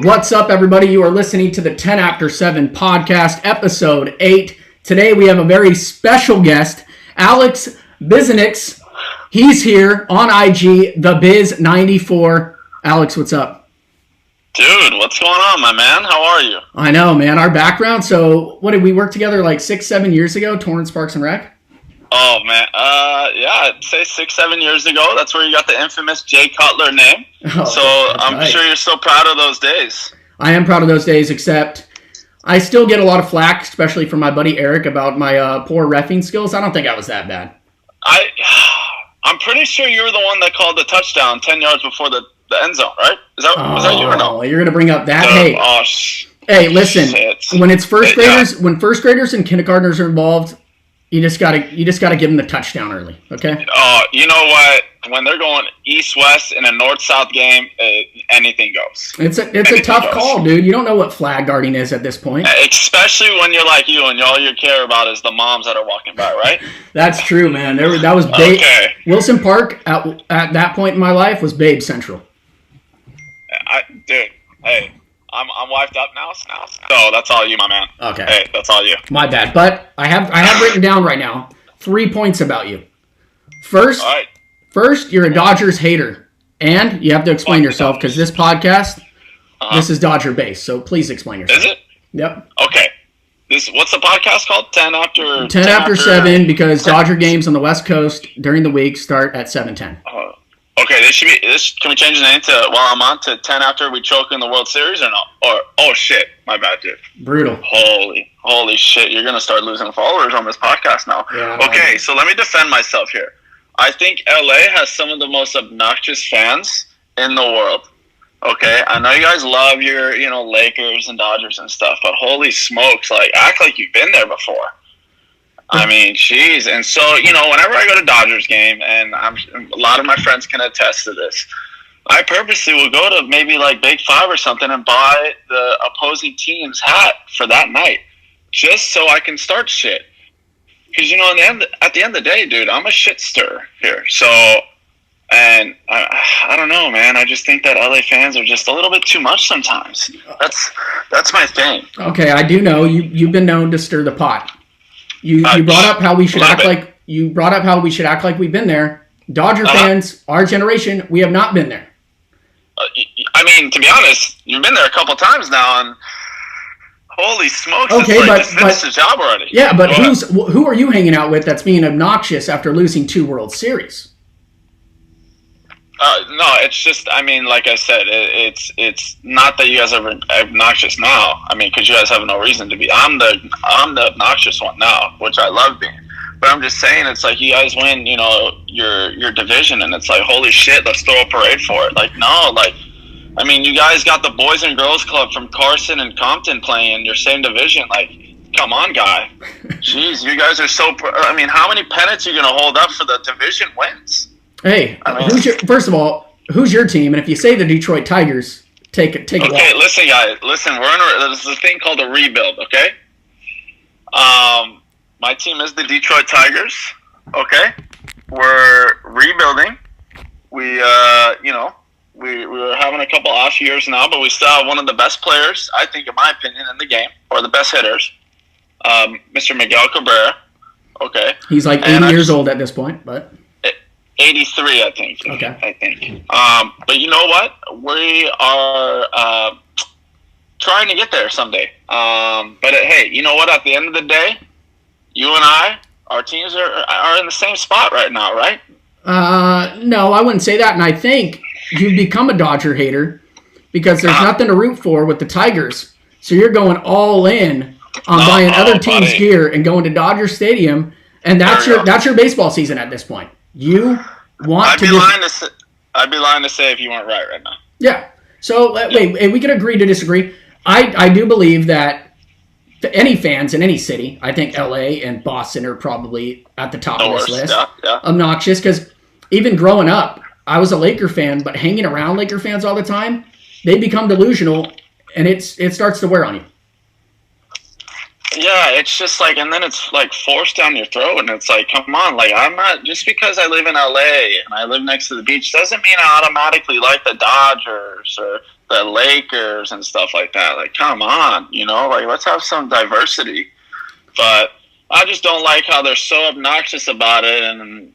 What's up, everybody? You are listening to the 10After7 podcast, Episode 8. Today we have a very special guest, Alex Bisenieks. He's here on IG, the Biz94. Alex, what's up? Dude, what's going on, my man? How are you? I know, man. Our background, so what did we work together like 6-7 years ago? Torrance Parks and Rec? Oh, man. Yeah, I'd say 6-7 years ago. That's where you got the infamous Jay Cutler name. I'm sure you're so proud of those days. I am proud of those days, except I still get a lot of flack, especially from my buddy Eric, about my poor reffing skills. I don't think I was that bad. I'm pretty sure you were the one that called the touchdown 10 yards before the end zone, right? Was that you or no? You're going to bring up that? Hey, listen. Shit. When it's first graders, when first graders and kindergartners are involved, you just gotta give them the touchdown early, okay? Oh, you know what? When they're going east-west in a north-south game, anything goes. It's a tough call, dude. You don't know what flag guarding is at this point. Especially when you're like you and all you care about is the moms that are walking by, right? That's true, man. That was Babe. Okay. Wilson Park at that point in my life was Babe Central. Dude, hey. I'm wiped up now. So that's all you, my man. Okay. Hey, that's all you. My bad. But I have written down right now 3 points about you. First, you're a Dodgers hater. And you have to explain yourself because this podcast, this is Dodger based. So please explain yourself. Is it? Yep. Okay. What's the podcast called? 10 after 7 because Dodger games on the West Coast during the week start at 7:10. Okay, can we change the name to, while I'm on, to 10 after we choke in the World Series or no? Oh shit, my bad, dude. Brutal. Holy shit, you're going to start losing followers on this podcast now. Yeah, okay, so let me defend myself here. I think LA has some of the most obnoxious fans in the world. Okay, I know you guys love your, Lakers and Dodgers and stuff, but holy smokes, act like you've been there before. I mean, jeez. And so, whenever I go to Dodgers game, and a lot of my friends can attest to this, I purposely will go to maybe Big Five or something and buy the opposing team's hat for that night just so I can start shit. Because, at the end of the day, dude, I'm a shit stirrer here. So, and I don't know, man. I just think that LA fans are just a little bit too much sometimes. That's my thing. Okay, I do know you've been known to stir the pot. You brought up how we should act like we've been there. Dodger fans, our generation, we have not been there. I mean, to be honest, you've been there a couple times now, and holy smokes, okay, it's finished the job already. Yeah, but who are you hanging out with that's being obnoxious after losing 2 World Series? No, it's just, like I said, it's not that you guys are obnoxious now. Because you guys have no reason to be. I'm the obnoxious one now, which I love being. But I'm just saying, it's like you guys win, your division, and it's like, holy shit, let's throw a parade for it. You guys got the Boys and Girls Club from Carson and Compton playing in your same division. Come on, guy. Jeez, you guys are so. How many pennants are you gonna hold up for the division wins? Hey, first of all, who's your team? And if you say the Detroit Tigers, take a walk. Okay, listen, guys. Listen, there's a thing called a rebuild, okay? My team is the Detroit Tigers, okay? We're rebuilding. We we're having a couple off years now, but we still have one of the best players, I think, in my opinion, in the game, or the best hitters, Mr. Miguel Cabrera, okay? He's 80 years old at this point, but... 83, I think. Okay. I think. But you know what? We are trying to get there someday. But hey, you know what? At the end of the day, you and I, our teams are in the same spot right now, right? No, I wouldn't say that. And I think you've become a Dodger hater because there's nothing to root for with the Tigers. So you're going all in on buying other teams' gear and going to Dodger Stadium, and that's your baseball season at this point. You want I'd be lying to say if you weren't right now. Yeah. So, wait, we can agree to disagree. I do believe that any fans in any city, I think LA and Boston are probably at the top of this list. Yeah. Obnoxious, because even growing up, I was a Laker fan, but hanging around Laker fans all the time, they become delusional, and it starts to wear on you. Yeah, it's just and then it's forced down your throat, and it's come on, I'm not, just because I live in LA and I live next to the beach doesn't mean I automatically like the Dodgers or the Lakers and stuff like that. Like, come on, like let's have some diversity. But I just don't like how they're so obnoxious about it. And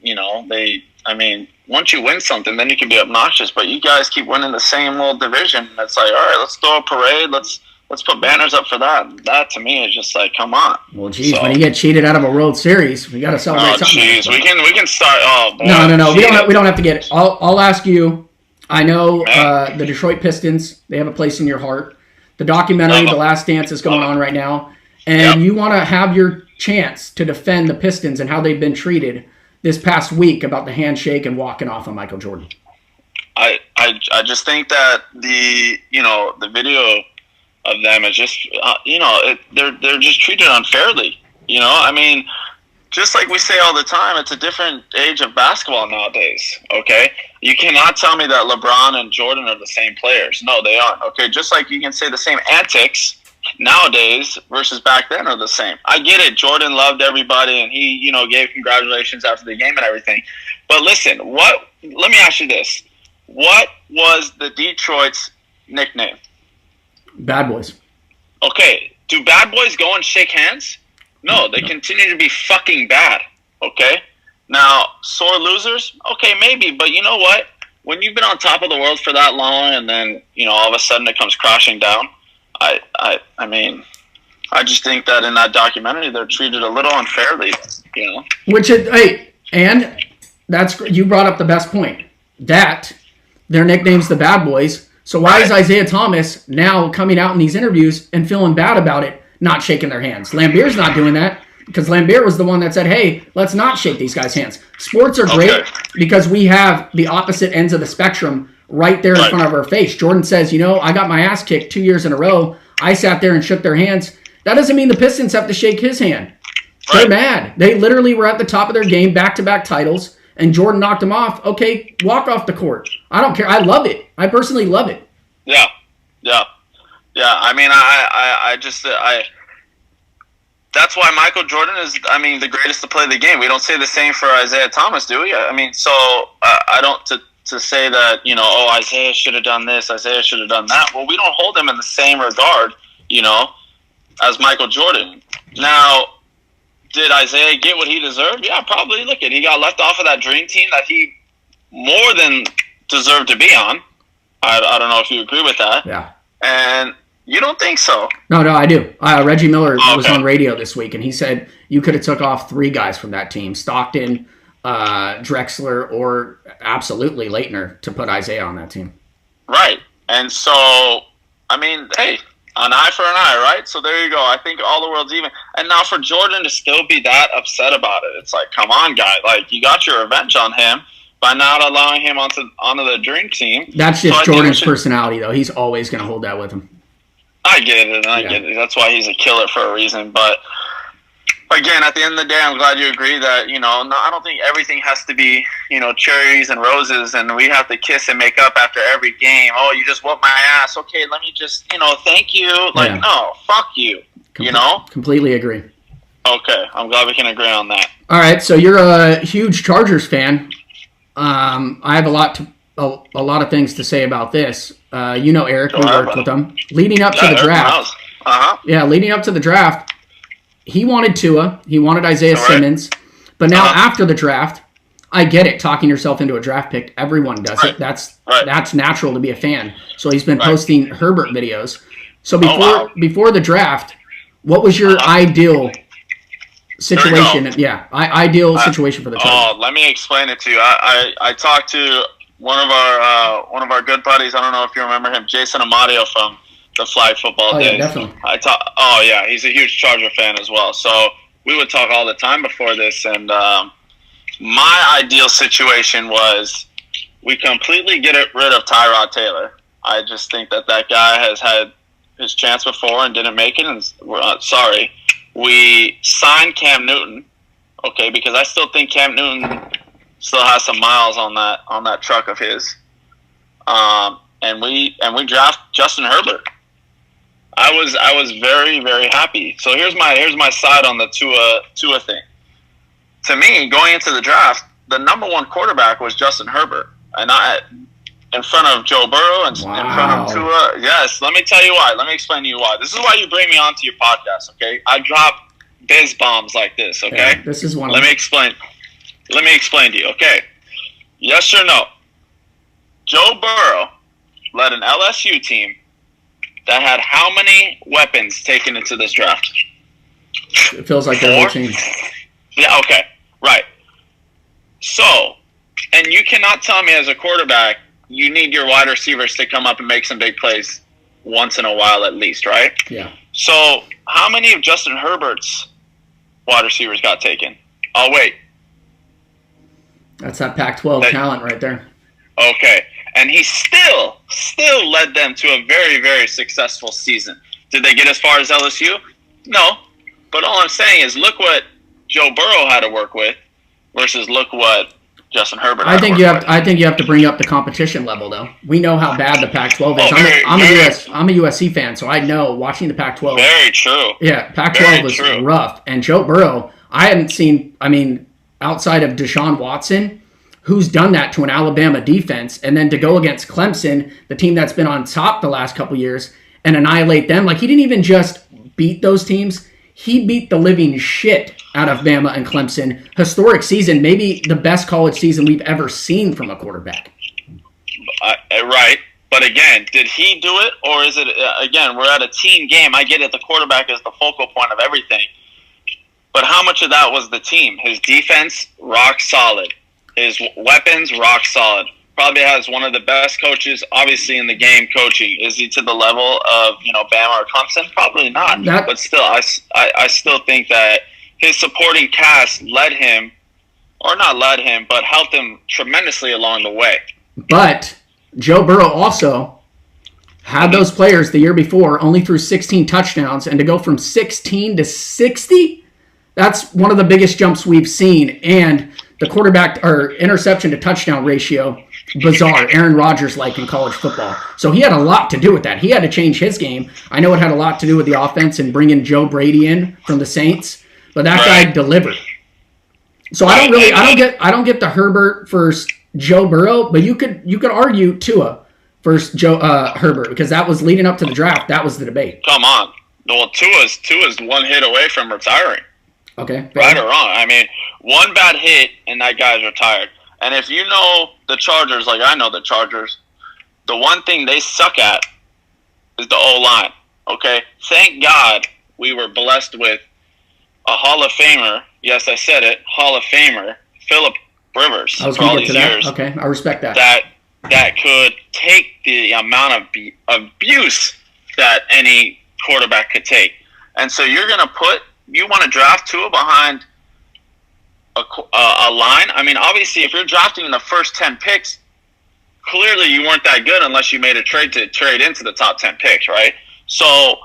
once you win something, then you can be obnoxious. But you guys keep winning the same little division. It's like, all right, let's throw a parade. Let's put banners up for that. That to me is just like, come on. Well, geez, when you get cheated out of a World Series, we got to celebrate something. Oh, jeez, we can start. Oh, boy, no. We don't have to get it. I'll ask you. I know the Detroit Pistons. They have a place in your heart. The documentary, The Last Dance, is going on right now, and you want to have your chance to defend the Pistons and how they've been treated this past week about the handshake and walking off on Michael Jordan. I just think that the video of them is just they're just treated unfairly. Just like we say all the time, it's a different age of basketball nowadays. Okay, you cannot tell me that LeBron and Jordan are the same players. No, they aren't. Okay, just like you can say the same antics nowadays versus back then are the same. I get it. Jordan loved everybody, and he gave congratulations after the game and everything. But listen, let me ask you this: what was the Detroit's nickname? Bad Boys. Okay, do bad boys go and shake hands? No, they continue to be fucking bad, okay? Now, sore losers? Okay, maybe, but you know what? When you've been on top of the world for that long and then, all of a sudden it comes crashing down, I just think that in that documentary they're treated a little unfairly, And that's, you brought up the best point. That, their nickname's the Bad Boys. So why is Isaiah Thomas now coming out in these interviews and feeling bad about it, not shaking their hands? Lambeer's not doing that because Lambeer was the one that said, hey, let's not shake these guys' hands. Sports are great because we have the opposite ends of the spectrum right there in front of our face. Jordan says, I got my ass kicked 2 years in a row. I sat there and shook their hands. That doesn't mean the Pistons have to shake his hand. They're mad. They literally were at the top of their game, back-to-back titles, and Jordan knocked him off. Okay, walk off the court. I don't care. I love it. I personally love it. Yeah. That's why Michael Jordan is, the greatest to play the game. We don't say the same for Isaiah Thomas, do we? I don't to say that, Isaiah should have done this, Isaiah should have done that. Well, we don't hold him in the same regard, as Michael Jordan. Now, did Isaiah get what he deserved? Yeah, probably. Look, he got left off of that dream team that he more than deserved to be on. I don't know if you agree with that. Yeah. And you don't think so? No, I do. Reggie Miller was on radio this week, and he said you could have took off 3 guys from that team: Stockton, Drexler, or absolutely Leitner to put Isaiah on that team. Right. And so, hey, an eye for an eye, right? So there you go. I think all the world's even. And now for Jordan to still be that upset about it, it's like, come on, guy. Like, you got your revenge on him by not allowing him onto the dream team. That's just Jordan's personality, though. He's always going to hold that with him. I get it, and I get it. That's why he's a killer for a reason. But again, at the end of the day, I'm glad you agree that, I don't think everything has to be, cherries and roses, and we have to kiss and make up after every game. Oh, you just whooped my ass. Okay, let me just, thank you. Like, no, fuck you, Completely agree. Okay, I'm glad we can agree on that. All right, so you're a huge Chargers fan. I have a lot of things to say about this. Eric, we worked with him. Leading up to the draft. Yeah, leading up to the draft, he wanted Tua. He wanted Isaiah Simmons. But now after the draft, I get it, talking yourself into a draft pick. Everyone does it. That's natural to be a fan. So he's been posting Herbert videos. So before the draft, what was your ideal situation? Yeah, ideal situation for the Chargers. Oh, let me explain it to you. I talked to one of our good buddies. I don't know if you remember him, Jason Amadio from the Flag Football days. Yeah, definitely. He's a huge Charger fan as well. So we would talk all the time before this, and my ideal situation was we completely get rid of Tyrod Taylor. I just think that guy has had his chance before and didn't make it, and we signed Cam Newton, okay, because I still think Cam Newton still has some miles on that truck of his. And we draft Justin Herbert. I was very, very happy. So here's my side on the Tua thing. To me, going into the draft, the number one quarterback was Justin Herbert, and in front of Joe Burrow and in front of Tua. Yes, let me tell you why. Let me explain to you why. This is why you bring me onto your podcast, okay? I drop biz bombs like this, okay? Yeah, this is one. Let me explain to you, okay? Yes or no? Joe Burrow led an LSU team that had how many weapons taken into this draft? It feels like their whole team. Yeah, okay, right. So, and you cannot tell me as a quarterback you need your wide receivers to come up and make some big plays once in a while at least, right? Yeah. So, how many of Justin Herbert's wide receivers got taken? Oh, wait. That's that Pac-12 talent right there. Okay. And he still led them to a very, very successful season. Did they get as far as LSU? No. But all I'm saying is look what Joe Burrow had to work with versus look what Justin Herbert had to work with. I think you have to bring up the competition level, though. We know how bad the Pac-12 is. I'm a USC fan, so I know watching the Pac-12. Very true. Yeah, Pac-12 was rough. And Joe Burrow, I hadn't seen, outside of Deshaun Watson, who's done that to an Alabama defense, and then to go against Clemson, the team that's been on top the last couple years, and annihilate them. Like, he didn't even just beat those teams. He beat the living shit out of Bama and Clemson. Historic season, maybe the best college season we've ever seen from a quarterback. Right. But again, did he do it? Or is it, again, we're at a team game. I get it. The quarterback is the focal point of everything. But how much of that was the team? His defense, rock solid. His weapons, rock solid. Probably has one of the best coaches, obviously, in the game coaching. Is he to the level of, Bama or Clemson? Probably not. But still, I still think that his supporting cast led him, or not led him, but helped him tremendously along the way. But Joe Burrow also had those players the year before, only threw 16 touchdowns, and to go from 16 to 60, that's one of the biggest jumps we've seen. And the quarterback or interception to touchdown ratio, bizarre. Aaron Rodgers-like in college football. So he had a lot to do with that. He had to change his game. I know it had a lot to do with the offense and bringing Joe Brady in from the Saints, but that guy delivered. So I don't get the Herbert versus Joe Burrow, but you could argue Tua versus Herbert, because that was leading up to the draft. That was the debate. Come on. Well, Tua's one hit away from retiring. Okay. Right or wrong. One bad hit and that guy's retired. And if you know the Chargers, like I know the Chargers, the one thing they suck at is the O-line. Okay? Thank God we were blessed with a Hall of Famer. Yes, I said it. Hall of Famer, Phillip Rivers. I was going to get to that. Years, okay, I respect that. That could take the amount of abuse that any quarterback could take. And so you want to draft Tua behind a line? Obviously, if you're drafting in the first 10 picks, clearly you weren't that good unless you made a trade to trade into the top 10 picks, right? So,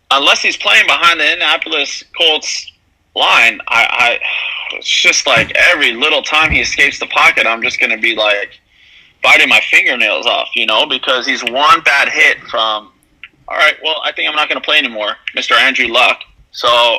unless he's playing behind the Indianapolis Colts line, it's just like every little time he escapes the pocket, I'm just going to be like biting my fingernails off, because he's one bad hit from, all right, well, I think I'm not going to play anymore, Mr. Andrew Luck. So,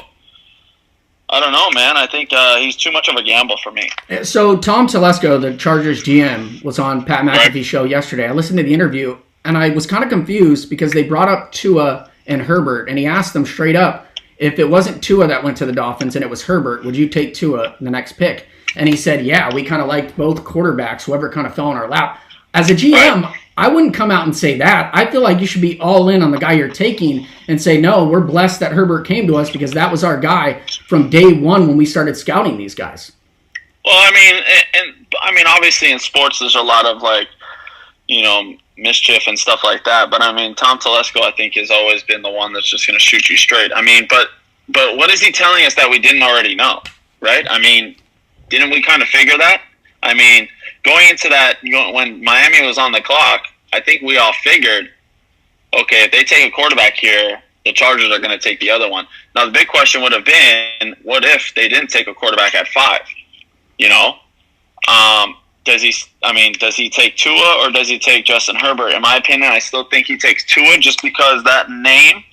I don't know, man. I think he's too much of a gamble for me. So Tom Telesco, the Chargers GM, was on Pat McAfee's show yesterday. I listened to the interview, and I was kind of confused because they brought up Tua and Herbert, and he asked them straight up, if it wasn't Tua that went to the Dolphins and it was Herbert, would you take Tua the next pick? And he said, yeah, we kind of liked both quarterbacks, whoever kind of fell in our lap. As a GM, I wouldn't come out and say that. I feel like you should be all in on the guy you're taking and say, no, we're blessed that Herbert came to us because that was our guy from day one when we started scouting these guys. Well, obviously in sports there's a lot of mischief and stuff like that. But Tom Telesco, I think, has always been the one that's just going to shoot you straight. But what is he telling us that we didn't already know, right? Didn't we kind of figure that? Going into that, when Miami was on the clock, I think we all figured, okay, if they take a quarterback here, the Chargers are going to take the other one. Now, the big question would have been, what if they didn't take a quarterback at 5? Does he take Tua or does he take Justin Herbert? In my opinion, I still think he takes Tua just because that name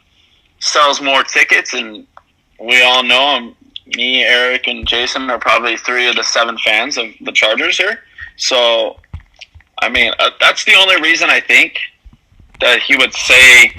sells more tickets, and we all know me, Eric, and Jason are probably 3 of the 7 fans of the Chargers here. So I mean, that's the only reason I think that he would say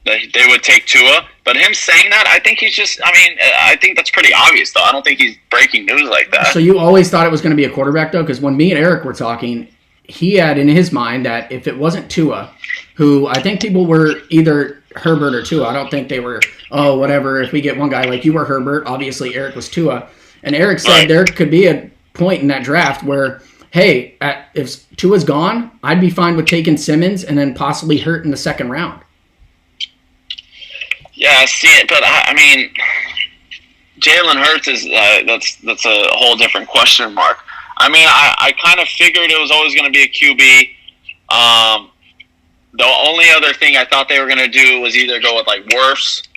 that they would take Tua. But him saying that, I think he's just, I mean, I think that's pretty obvious, though. I don't think he's breaking news like that. So you always thought it was going to be a quarterback, though? Because when me and Eric were talking, he had in his mind that if it wasn't Tua, who I think people were either Herbert or Tua. I don't think they were, oh, whatever, if we get one guy like you were Herbert, obviously Eric was Tua. And Eric said there could be a point in that draft where, hey, if Tua's gone, I'd be fine with taking Simmons and then possibly Hurt in the second round. Yeah, I see it, but I mean, Jalen Hurts is that's a whole different question mark. I mean, I kind of figured it was always going to be a QB. The only other thing I thought they were going to do was either go with like Wirfs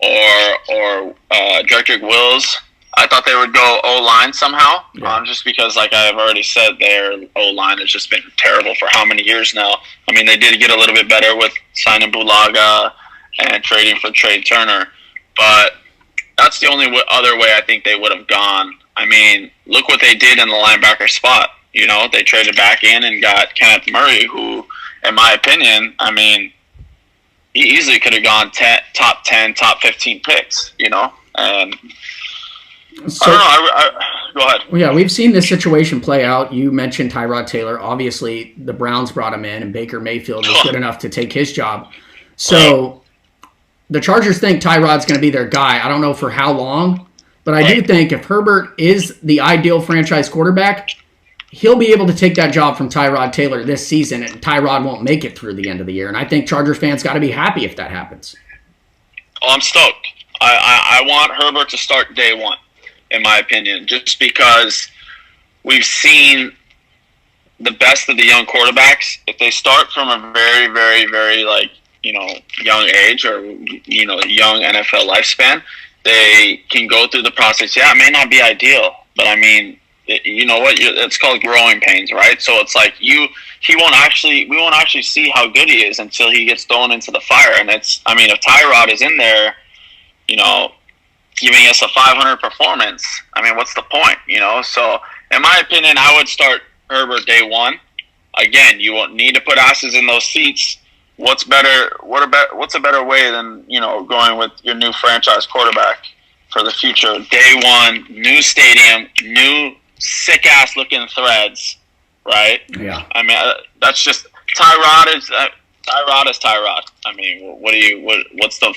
or Jedrick Wills. I thought they would go O-line somehow, just because, like I've already said, their O-line has just been terrible for how many years now. I mean, they did get a little bit better with signing Bulaga and trading for Trey Turner. But that's the only other way I think they would have gone. I mean, look what they did in the linebacker spot. You know, they traded back in and got Kenneth Murray, who, in my opinion, I mean, he easily could have gone top 10, top 15 picks, you know? And so, I don't know. Go ahead. Well, yeah, we've seen this situation play out. You mentioned Tyrod Taylor. Obviously, the Browns brought him in, and Baker Mayfield was good enough to take his job. So the Chargers think Tyrod's going to be their guy. I don't know for how long, but I do think if Herbert is the ideal franchise quarterback, he'll be able to take that job from Tyrod Taylor this season, and Tyrod won't make it through the end of the year. And I think Chargers fans got to be happy if that happens. Oh, I'm stoked. I want Herbert to start day one, in my opinion, just because we've seen the best of the young quarterbacks. If they start from a very, very, very, like, you know, young age or, you know, young NFL lifespan, they can go through the process. Yeah, it may not be ideal, but I mean, you know what? It's called growing pains, right? So it's like we won't actually see how good he is until he gets thrown into the fire. And I mean, if Tyrod is in there, you know, giving us a 500 performance, I mean, what's the point, you know? So in my opinion, I would start Herbert day one. Again, you won't need to put asses in those seats. What's better? What's a better way than, you know, going with your new franchise quarterback for the future? Day one, new stadium, new sick ass looking threads, right? Yeah. I mean, that's just Tyrod is Tyrod. I mean, what's the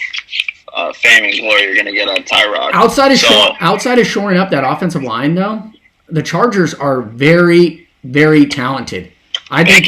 fame and glory you're going to get on Tyrod? Outside of shoring up that offensive line, though, the Chargers are very, very talented. I think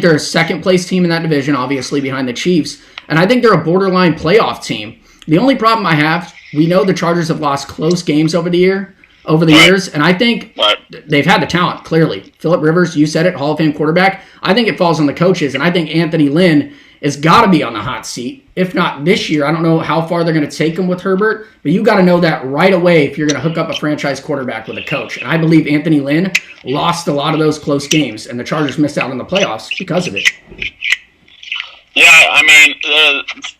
they're a second place team in that division, obviously behind the Chiefs, and I think they're a borderline playoff team. The only problem I have, we know the Chargers have lost close games over the years, and I think they've had the talent, clearly. Phillip Rivers, you said it, Hall of Fame quarterback. I think it falls on the coaches, and I think Anthony Lynn has got to be on the hot seat. If not this year, I don't know how far they're going to take him with Herbert, but you got to know that right away if you're going to hook up a franchise quarterback with a coach. And I believe Anthony Lynn lost a lot of those close games, and the Chargers missed out on the playoffs because of it. Yeah, I mean,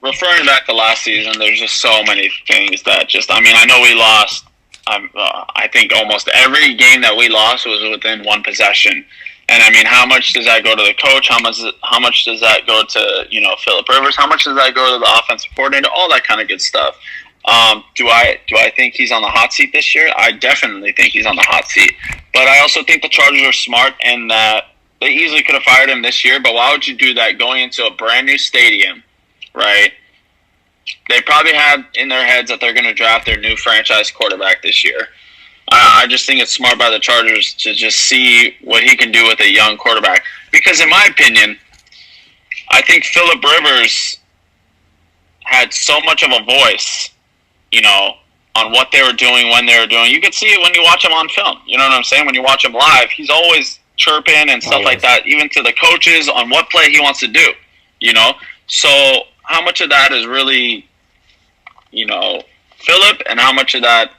referring back to last season, there's just so many things that I know we lost. I think almost every game that we lost was within one possession. And I mean, how much does that go to the coach? How much does that go to, you know, Phillip Rivers? How much does that go to the offensive coordinator? All that kind of good stuff. Do I think he's on the hot seat this year? I definitely think he's on the hot seat. But I also think the Chargers are smart in that they easily could have fired him this year. But why would you do that going into a brand new stadium, right? They probably had in their heads that they're going to draft their new franchise quarterback this year. I just think it's smart by the Chargers to just see what he can do with a young quarterback. Because in my opinion, I think Phillip Rivers had so much of a voice, you know, on what they were doing, when they were doing. You could see it when you watch him on film. You know what I'm saying? When you watch him live, he's always chirping and stuff like that, even to the coaches on what play he wants to do, you know? So how much of that is really, you know, Phillip, and how much of that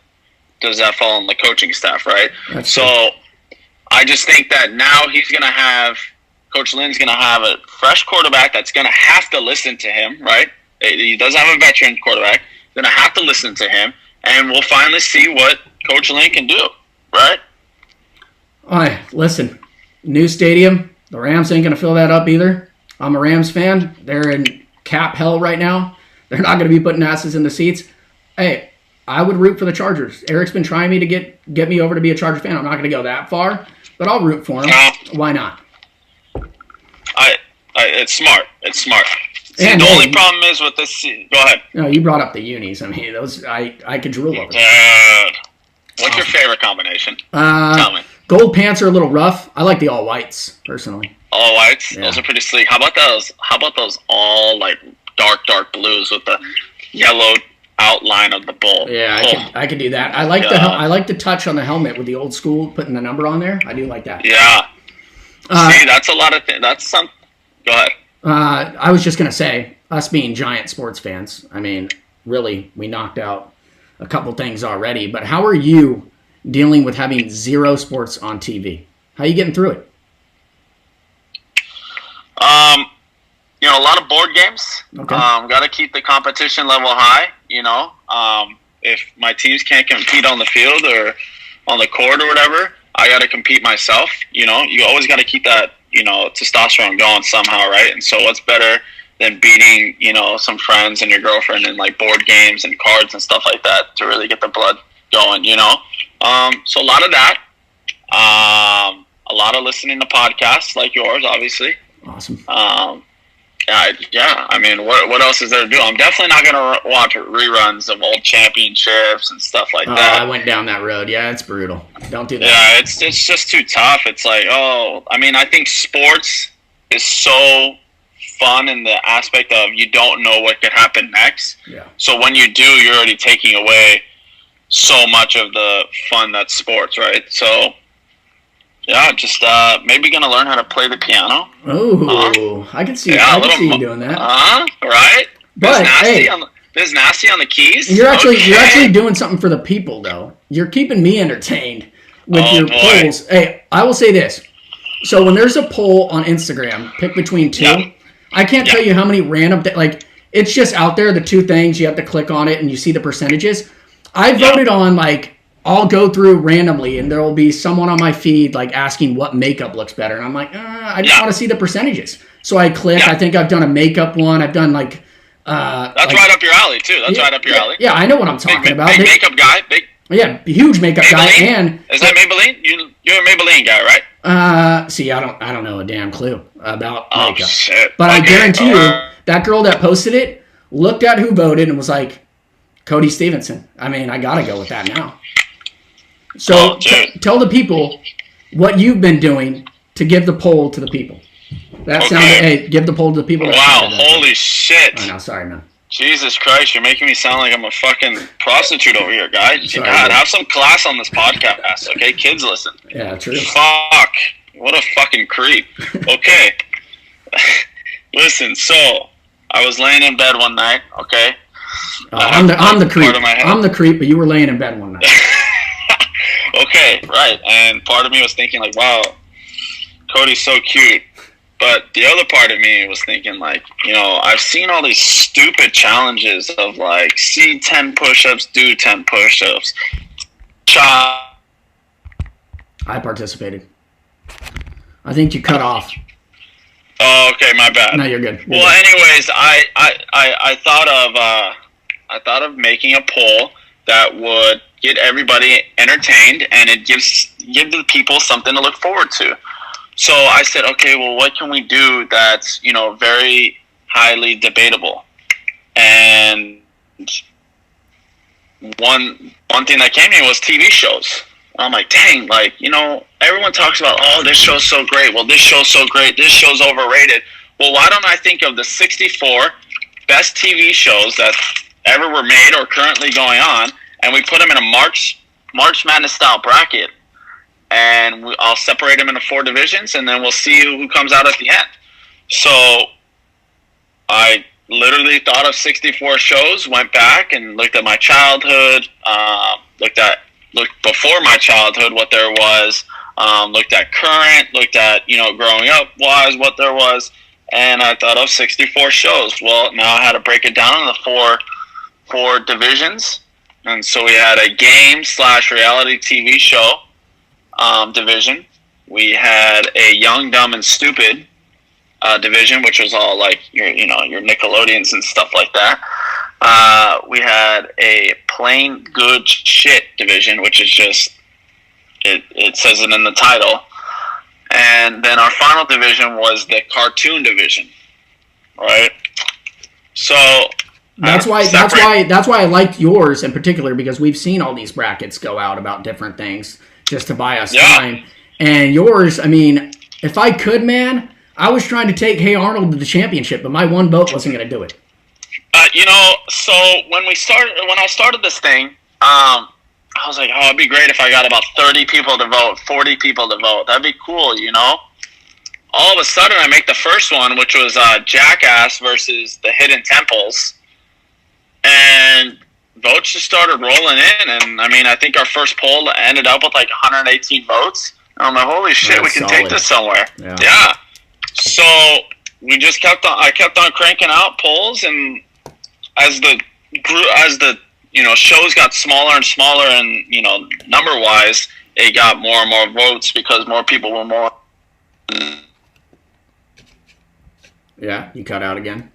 does that fall on the coaching staff, right? That's so true. I just think that now Coach Lynn's going to have a fresh quarterback that's going to have to listen to him, right? He doesn't have a veteran quarterback. Going to have to listen to him, and we'll finally see what Coach Lynn can do, right? All right, listen, New stadium. The Rams ain't going to fill that up either. I'm a Rams fan. They're in cap hell right now. They're not going to be putting asses in the seats. Hey, I would root for the Chargers. Eric's been trying me to get me over to be a Charger fan. I'm not going to go that far, but I'll root for him. Why not? It's smart. It's smart. See, the only problem is with this. Go ahead. No, you brought up the unis. I mean, those I could drool over. What's your favorite combination? Tell me. Gold pants are a little rough. I like the all whites personally. All whites. Yeah. Those are pretty sleek. How about those all like dark blues with the yellow outline of the bull? Yeah, I could do that. I like the touch on the helmet with the old school putting the number on there. I do like that. Yeah. See, that's a lot of things. That's some. Go ahead. I was just gonna say, us being giant sports fans. I mean, really, we knocked out a couple things already. But how are you dealing with having zero sports on TV? How are you getting through it? A lot of board games. Okay. Got to keep the competition level high. If my teams can't compete on the field or on the court or whatever, I got to compete myself. You always got to keep that, testosterone going somehow, right? And so what's better than beating, some friends and your girlfriend in like board games and cards and stuff like that to really get the blood going, So a lot of that. A lot of listening to podcasts like yours, obviously. Awesome. Yeah. I mean, what else is there to do? I'm definitely not going to watch reruns of old championships and stuff like that. I went down that road. Yeah, it's brutal. Don't do that. Yeah, it's just too tough. It's like, I think sports is so fun in the aspect of you don't know what could happen next. Yeah. So when you do, you're already taking away so much of the fun that's sports, right? So yeah, just maybe gonna learn how to play the piano. Oh, I can see. I can see you doing that. Right. But Biz Nasty on the keys. You're actually doing something for the people, though. You're keeping me entertained with your polls. Hey, I will say this. So when there's a poll on Instagram, pick between two. Yeah. I can't tell you how many random it's just out there. The two things you have to click on it and you see the percentages. I voted on I'll go through randomly, and there will be someone on my feed asking what makeup looks better, and I'm like, I just want to see the percentage. So I click. I think I've done a makeup one. I've done that's right up your alley too. That's right up your alley. Yeah, I know what I'm talking about. Big makeup guy. Huge makeup Maybelline guy. And is that Maybelline? You're a Maybelline guy, right? See, I don't know a damn clue about makeup. Shit. But I guarantee you, that girl that posted it looked at who voted and was like, Cody Stephenson. I mean, I gotta go with that now. So tell the people what you've been doing to give the poll to the people. That sounded, hey, give the poll to the people. Wow, holy shit. Oh, no, sorry, man. Jesus Christ, you're making me sound like I'm a fucking prostitute over here, guys. Sorry, God, have some class on this podcast, okay? Kids listen. Yeah, true. Fuck. What a fucking creep. Okay. Listen, so I was laying in bed one night, okay? I'm the creep. I'm the creep, but you were laying in bed one night. Okay, right. And part of me was thinking wow, Cody's so cute. But the other part of me was thinking I've seen all these stupid challenges of see 10 push-ups, do 10 push-ups. I participated. I think you cut off. Oh, okay, my bad. No, you're good. Anyways, I thought of making a poll that would get everybody entertained, and it give the people something to look forward to. So I said, okay, well, what can we do that's very highly debatable? And one thing that came to me was TV shows. And I'm like, dang, everyone talks about, oh, this show's so great. Well, this show's so great. This show's overrated. Well, why don't I think of the 64 best TV shows that ever were made or currently going on, and we put them in a March Madness style bracket, and I'll separate them into 4 divisions, and then we'll see who comes out at the end. So I literally thought of 64 shows, went back and looked at my childhood, looked before my childhood what there was, looked at current, looked at growing up wise what there was, and I thought of 64 shows. Well, now I had to break it down into four divisions. And so we had a game/reality TV show division. We had a young, dumb, and stupid division, which was all like your Nickelodeons and stuff like that. We had a plain good shit division, which is just it says it in the title. And then our final division was the cartoon division, right? So that's why I liked yours in particular, because we've seen all these brackets go out about different things just to buy us time. And yours, I mean, if I could, man, I was trying to take Hey Arnold to the championship, but my one vote wasn't going to do it. So when I started this thing, I was like, oh, it'd be great if I got about 30 people to vote, 40 people to vote. That'd be cool, All of a sudden, I make the first one, which was Jackass versus the Hidden Temples. And votes just started rolling in. And, I mean, I think our first poll ended up with like 118 votes. And I'm like, holy shit, we can take this somewhere. Yeah. So we just I kept on cranking out polls. And as the shows got smaller and smaller and, number-wise, it got more and more votes because more people were more... Yeah, you cut out again.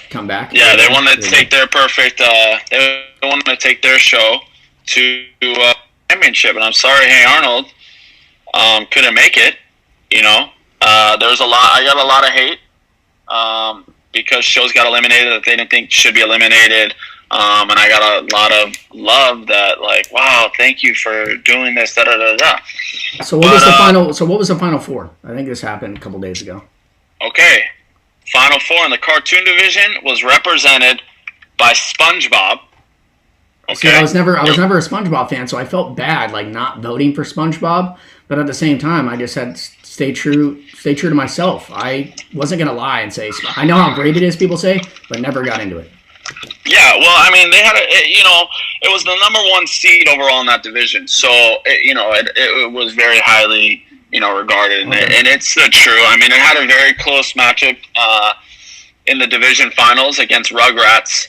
Come back. Yeah, they wanted to take their they wanted to take their show to championship, and I'm sorry, Hey Arnold couldn't make it. There was I got a lot of hate because shows got eliminated that they didn't think should be eliminated. And I got a lot of love that, like, wow, thank you for doing this, da da da da. So what was the final? So what was the final four? I think this happened a couple days ago. Okay, final four in the cartoon division was represented by SpongeBob. Okay, see, I was never a SpongeBob fan, so I felt bad like not voting for SpongeBob. But at the same time, I just had to stay true to myself. I wasn't gonna lie and say I know how great it is, people say, but never got into it. Yeah, well, I mean, they had it was the number one seed overall in that division, so it was very highly regarded, and it's true. I mean, it had a very close matchup in the division finals against Rugrats,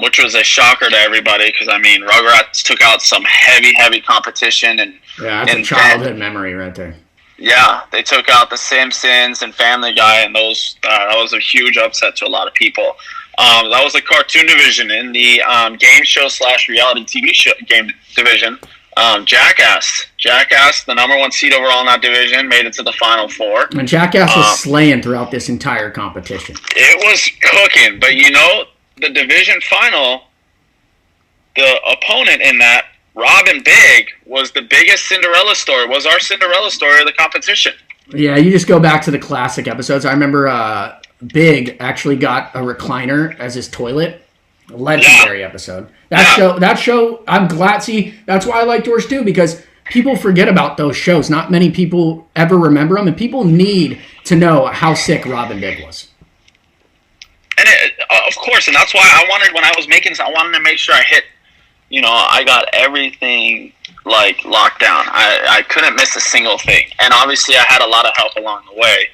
which was a shocker to everybody because I mean, Rugrats took out some heavy competition, and yeah, that's a childhood memory right there. Yeah, they took out the Simpsons and Family Guy, and that was a huge upset to a lot of people. That was the cartoon division. In the game show / reality TV show game division, Jackass, the number one seed overall in that division, made it to the final four. And Jackass was slaying throughout this entire competition. It was cooking, but the division final, the opponent in that, Robin Big, was the biggest Cinderella story. Was our Cinderella story of the competition? Yeah, you just go back to the classic episodes. I remember Big actually got a recliner as his toilet. A legendary episode. That show, I'm glad. See, that's why I liked yours too, because people forget about those shows. Not many people ever remember them, and people need to know how sick Robin Big was. And of course, and that's why I wanted, when I was making this, I wanted to make sure I hit, I got everything like locked down. I couldn't miss a single thing. And obviously I had a lot of help along the way.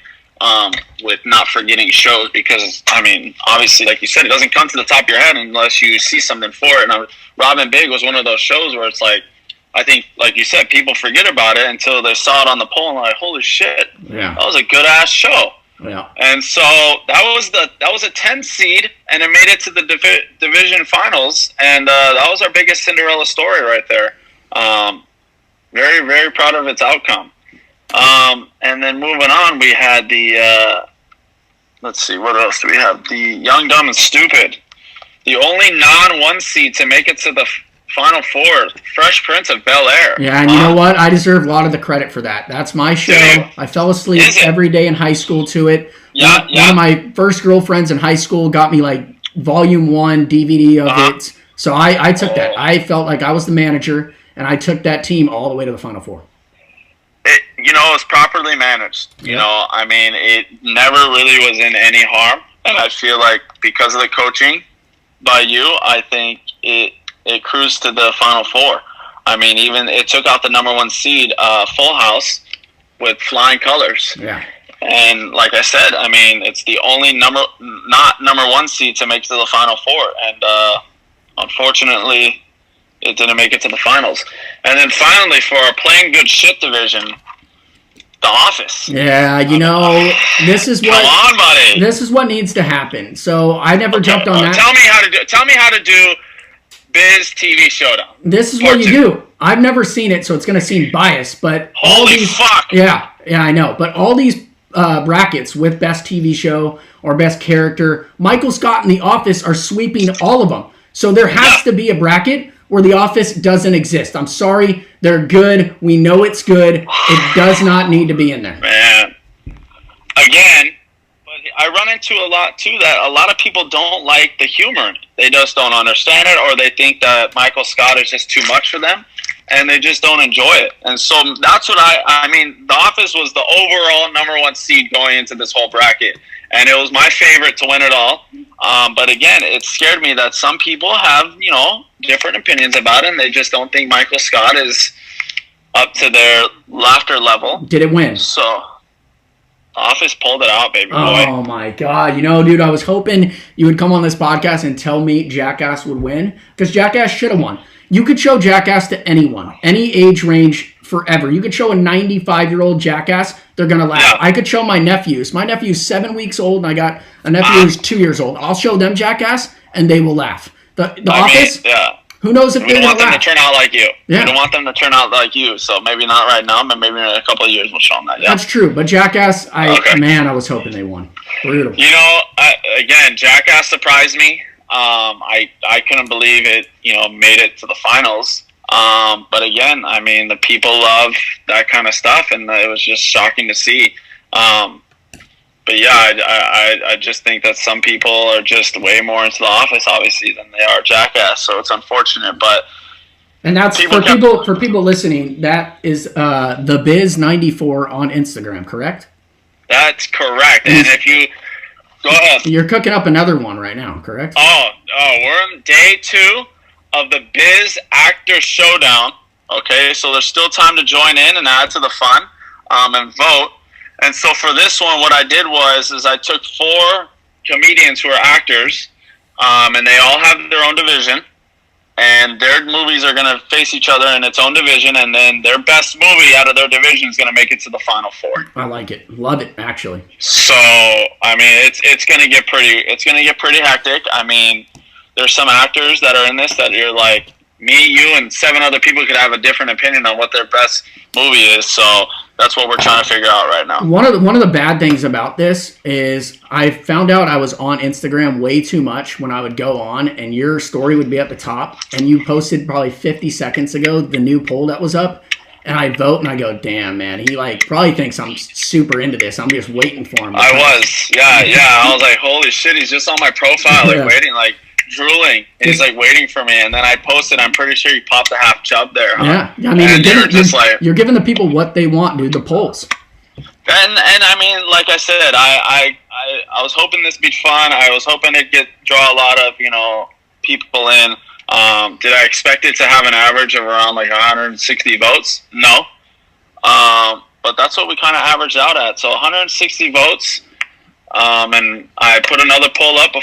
With not forgetting shows, because I mean, obviously, like you said, it doesn't come to the top of your head unless you see something for it. And Robin Big was one of those shows where it's like, I think, like you said, people forget about it until they saw it on the poll and like, holy shit, that was a good ass show. Yeah. And so that was a 10 seed, and it made it to the division finals, and that was our biggest Cinderella story right there. Very, very proud of its outcome. And then moving on, we had the, let's see, what else do we have? The Young, Dumb, and Stupid. The only non-1 seed to make it to the Final Four, Fresh Prince of Bel-Air. Yeah, and you know what? I deserve a lot of the credit for that. That's my show. I fell asleep every day in high school to it. Yeah, One of my first girlfriends in high school got me, like, Volume 1 DVD of it. So I took that. I felt like I was the manager, and I took that team all the way to the Final Four. It was properly managed. I mean, it never really was in any harm. And I feel like because of the coaching by you, I think it cruised to the Final Four. I mean, even it took out the number 1 seed, Full House, with flying colors. Yeah. And like I said, I mean, it's the only not number 1 seed to make it to the Final Four. And unfortunately, it didn't make it to the finals. And then finally, for our Playing Good Shit division, The Office. Yeah, this is what. Come on, buddy. This is what needs to happen. So I never jumped on that. Tell me how to do Biz TV Showdown. This is what you do. I've never seen it, so it's going to seem biased. But holy fuck. Yeah, I know. But all these brackets with best TV show or best character, Michael Scott and The Office are sweeping all of them. So there has to be a bracket where The Office doesn't exist. I'm sorry. They're good. We know it's good. It does not need to be in there. Man. Again, but I run into a lot, too, that a lot of people don't like the humor. They just don't understand it, or they think that Michael Scott is just too much for them, and they just don't enjoy it. And so that's what I mean, The Office was the overall number one seed going into this whole bracket, and it was my favorite to win it all. But again, it scared me that some people have, different opinions about it, and they just don't think Michael Scott is up to their laughter level. Did it win? So, Office pulled it out, baby boy. Oh, my God. Dude, I was hoping you would come on this podcast and tell me Jackass would win, because Jackass should have won. You could show Jackass to anyone, any age range, forever. You could show a 95-year-old Jackass, they're going to laugh. Yeah. I could show my nephews. My nephew's 7 weeks old, and I got a nephew who's 2 years old. I'll show them Jackass, and they will laugh. The Office, who knows if they're going to laugh. We don't want them to turn out like you. Yeah. We don't want them to turn out like you, so maybe not right now, but maybe in a couple of years we'll show them that. Yeah. That's true, but Jackass, I was hoping they won. Brutal. Again, Jackass surprised me. I couldn't believe it, made it to the finals. But again, I mean, the people love that kind of stuff, and it was just shocking to see. But yeah, I just think that some people are just way more into The Office, obviously, than they are Jackass. So it's unfortunate, but and that's for people listening. That is the Biz 94 on Instagram, correct? That's correct. And if you go ahead, you're cooking up another one right now, correct? Oh, we're on day 2 of the Biz Actor Showdown. Okay, so there's still time to join in and add to the fun and vote. And so for this one, what I did was I took 4 comedians who are actors, and they all have their own division, and their movies are going to face each other in its own division, and then their best movie out of their division is going to make it to the final 4. I like it. Love it, actually. So, I mean, it's going to get pretty hectic. I mean, there's some actors that are in this that you're like, me, you, and 7 other people could have a different opinion on what their best movie is. So that's what we're trying to figure out right now. One of the bad things about this is I found out I was on Instagram way too much when I would go on, and your story would be at the top, and you posted probably 50 seconds ago the new poll that was up, and I vote, and I go, damn, man, he probably thinks I'm super into this. I'm just waiting for him. I was like, holy shit, he's just on my profile, waiting, drooling. He's waiting for me, and then I posted. I'm pretty sure you popped a half chub there. Huh? Yeah, I mean, you're giving the people what they want, dude. The polls. And I mean, like I said, I was hoping this would be fun. I was hoping it'd draw a lot of people in. Did I expect it to have an average of around 160 votes? No. But that's what we kind of averaged out at. So 160 votes. And I put another poll up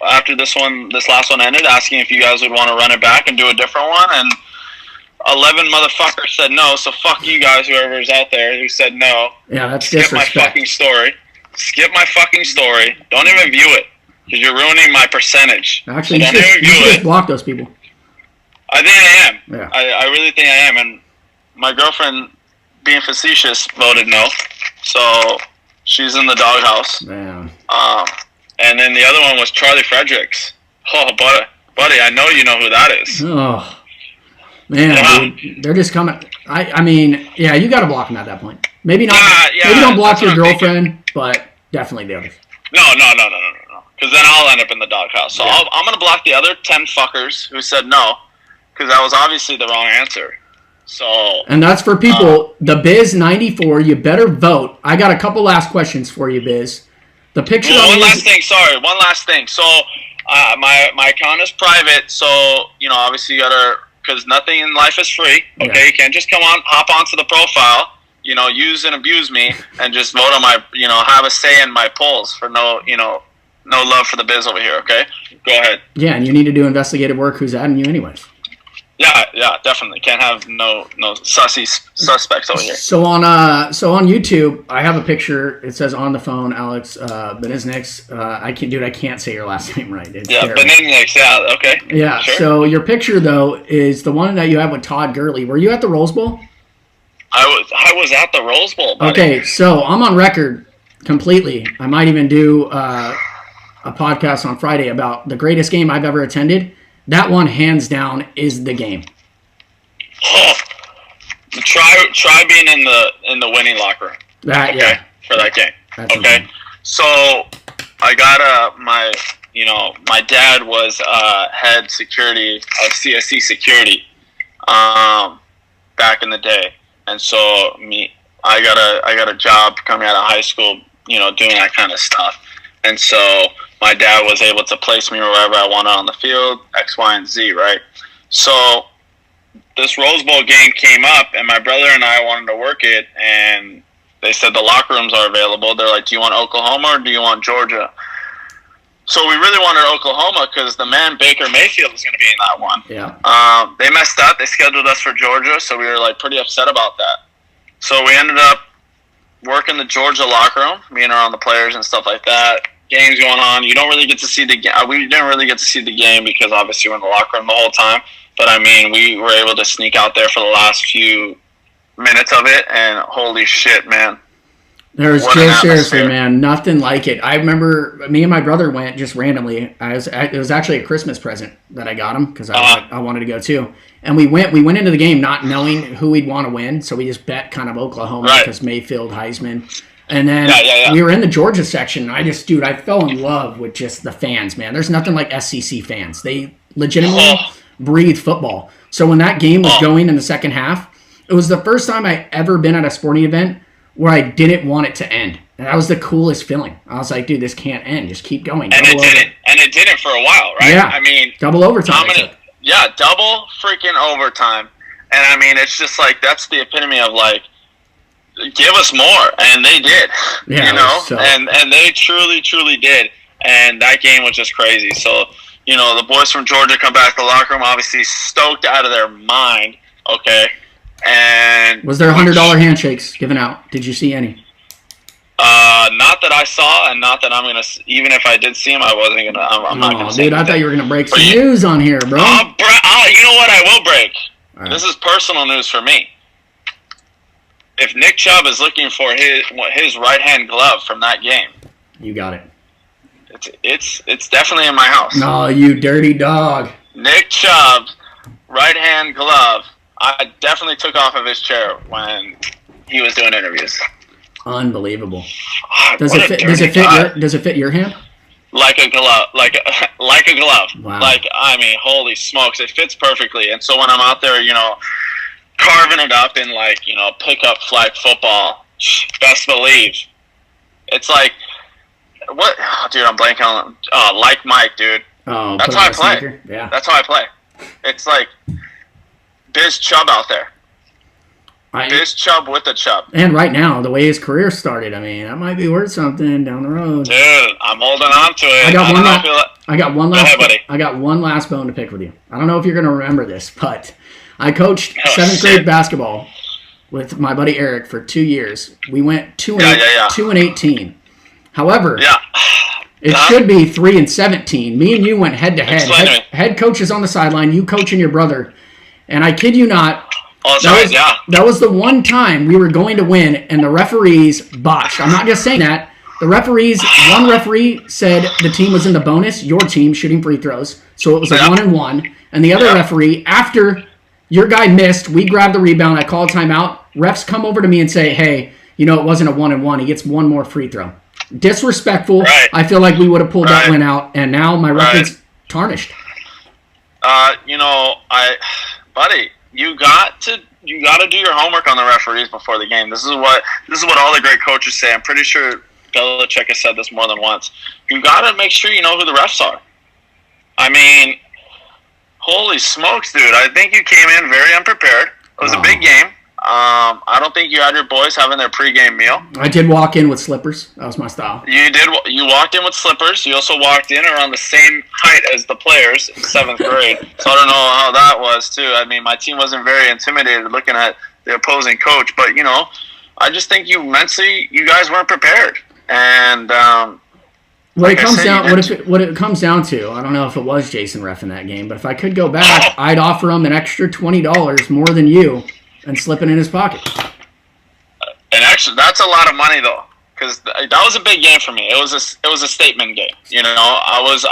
after this last one ended, asking if you guys would want to run it back and do a different one, and 11 motherfuckers said no, so fuck you guys, whoever's out there who said no. Yeah, that's disrespect. Skip my fucking story. Don't even view it, because you're ruining my percentage. Actually, so you should block those people. I think I am. Yeah. I really think I am, and my girlfriend, being facetious, voted no, so she's in the doghouse. Man. And then the other one was Charlie Fredericks. Oh, buddy, I know you know who that is. Oh, man, dude, they're just coming. I mean, yeah, you got to block them at that point. Maybe not. Maybe don't block your girlfriend, but definitely the others. No. Because then I'll end up in the doghouse. So yeah. I'm going to block the other 10 fuckers who said no, because that was obviously the wrong answer. So. And that's for people. The Biz 94. You better vote. I got a couple last questions for you, Biz. The picture. One last thing. So, my account is private. So, obviously you gotta, because nothing in life is free. Okay, yeah. You can't just hop onto the profile, use and abuse me, and just vote on my, have a say in my polls for no love for the Biz over here. Okay, go ahead. Yeah, and you need to do investigative work. Who's adding you anyways? Yeah, definitely. Can't have no suspects over here. So on YouTube, I have a picture. It says on the phone, Alex Bisenieks. I can't say your last name right. It's Bisenieks. Yeah, okay. Yeah. Sure. So your picture though is the one that you have with Todd Gurley. Were you at the Rose Bowl? I was at the Rose Bowl, buddy. Okay, so I'm on record completely. I might even do a podcast on Friday about the greatest game I've ever attended. That one, hands down, is the game. Oh, try being in the winning locker room. For that game. That's okay. Insane. So I got my dad was head security of CSC security back in the day, and so I got a job coming out of high school, doing that kind of stuff, and so my dad was able to place me wherever I wanted on the field, X, Y, and Z, right? So this Rose Bowl game came up, and my brother and I wanted to work it, and they said the locker rooms are available. They're like, do you want Oklahoma or do you want Georgia? So we really wanted Oklahoma because the man Baker Mayfield was going to be in that one. Yeah. They messed up. They scheduled us for Georgia, so we were pretty upset about that. So we ended up working the Georgia locker room, being around the players and stuff like that. Games going on. You don't really get to see the game. We didn't really get to see the game because obviously we're in the locker room the whole time. But I mean, we were able to sneak out there for the last few minutes of it, and holy shit, man! Seriously, man, nothing like it. I remember me and my brother went just randomly. It was actually a Christmas present that I got him because I wanted to go too. And we went into the game not knowing who we'd want to win, so we just bet kind of Oklahoma because Mayfield, Heisman. And then we were in the Georgia section. I fell in love with just the fans, man. There's nothing like SEC fans. They legitimately breathe football. So when that game was going in the second half, it was the first time I ever been at a sporting event where I didn't want it to end. And that was the coolest feeling. I was like, dude, this can't end. Just keep going. And it didn't for a while, right? Yeah. I mean, double overtime. Double freaking overtime. And I mean, it's just that's the epitome of give us more, and they did. Yeah, and they truly, truly did. And that game was just crazy. So, the boys from Georgia come back to the locker room, obviously stoked out of their mind. Okay, and was there $100 handshakes given out? Did you see any? Not that I saw, and not that I'm gonna. Even if I did see them, I wasn't gonna. I'm not gonna. Dude, I thought you were gonna break some news on here, bro. You know what? I will break. Right. This is personal news for me. If Nick Chubb is looking for his right hand glove from that game, you got it. It's definitely in my house. No, you dirty dog. Nick Chubb's right hand glove. I definitely took off of his chair when he was doing interviews. Unbelievable. Does it fit your hand? Like a glove, like a glove. Wow. I mean, holy smokes, it fits perfectly. And so when I'm out there, carving it up in pickup flag football, best believe. It's what? Oh, dude, I'm blanking on. Like Mike, dude. Oh, that's how I play. Sneaker? Yeah, that's how I play. It's Biz Chubb out there. Biz Chubb with the Chubb. And right now, the way his career started, I mean, that might be worth something down the road. Dude, I'm holding on to it. I got one last bone to pick with you. I don't know if you're going to remember this, but I coached 7th grade basketball with my buddy Eric for 2 years. We went 2-18. However, it should be 3-17. Me and you went head to head. Head coaches on the sideline, you coaching your brother. And I kid you not, that was the one time we were going to win, and the referees botched. I'm not just saying that. One referee said the team was in the bonus, your team shooting free throws, so it was a 1-1. And the other referee, after your guy missed, we grabbed the rebound, I called timeout. Refs come over to me and say, hey, it wasn't a 1-1. He gets one more free throw. Disrespectful. Right. I feel like we would have pulled that win out, and now my record's tarnished. Buddy, you got to do your homework on the referees before the game. This is what all the great coaches say. I'm pretty sure Belichick has said this more than once. You got to make sure you know who the refs are. I mean, holy smokes, dude! I think you came in very unprepared. It was a big game. I I don't think you had your boys having their pregame meal. I did walk in with slippers. That was my style. You did. You walked in with slippers. You also walked in around the same height as the players in 7th grade. So I don't know how that was, too. I mean, my team wasn't very intimidated looking at the opposing coach. But, you know, I just think you guys weren't prepared. And what it comes down to, I don't know if it was Jason ref in that game, but if I could go back, I'd offer him an extra $20 more than you and slip it in his pocket. And actually, that's a lot of money though, because that was a big game for me. It was a statement game. You know, I was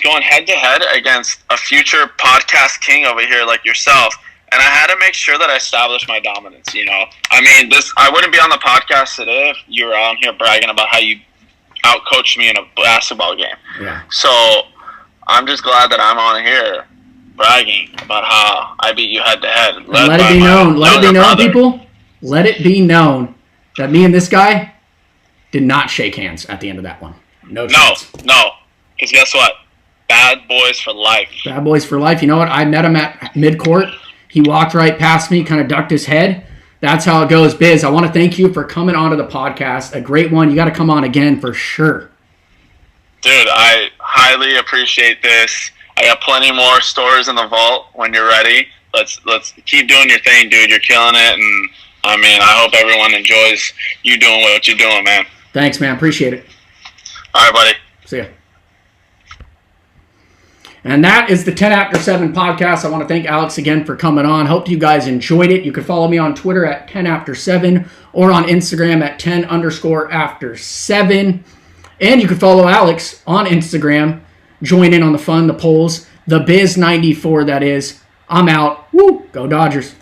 going head to head against a future podcast king over here like yourself, and I had to make sure that I established my dominance. You know, I mean, I wouldn't be on the podcast today if you were on here bragging about how you outcoached me in a basketball game. Yeah. So I'm just glad that I'm on here bragging about how I beat you head to head. Let it be known, people. Let it be known that me and this guy did not shake hands at the end of that one. No chance. No. Because guess what? Bad boys for life. Bad boys for life. You know what? I met him at midcourt. He walked right past me, kind of ducked his head. That's how it goes. Biz, I want to thank you for coming onto the podcast. A great one. You got to come on again for sure. Dude, I highly appreciate this. I got plenty more stories in the vault when you're ready. Let's keep doing your thing, dude. You're killing it, and I mean, I hope everyone enjoys you doing what you're doing, man. Thanks, man. Appreciate it. All right, buddy. See ya. And that is the 10After7 podcast. I want to thank Alex again for coming on. Hope you guys enjoyed it. You can follow me on Twitter at 10After7 or on Instagram at 10_After7. And you can follow Alex on Instagram. Join in on the fun, the polls. The Biz94, that is. I'm out. Woo! Go Dodgers.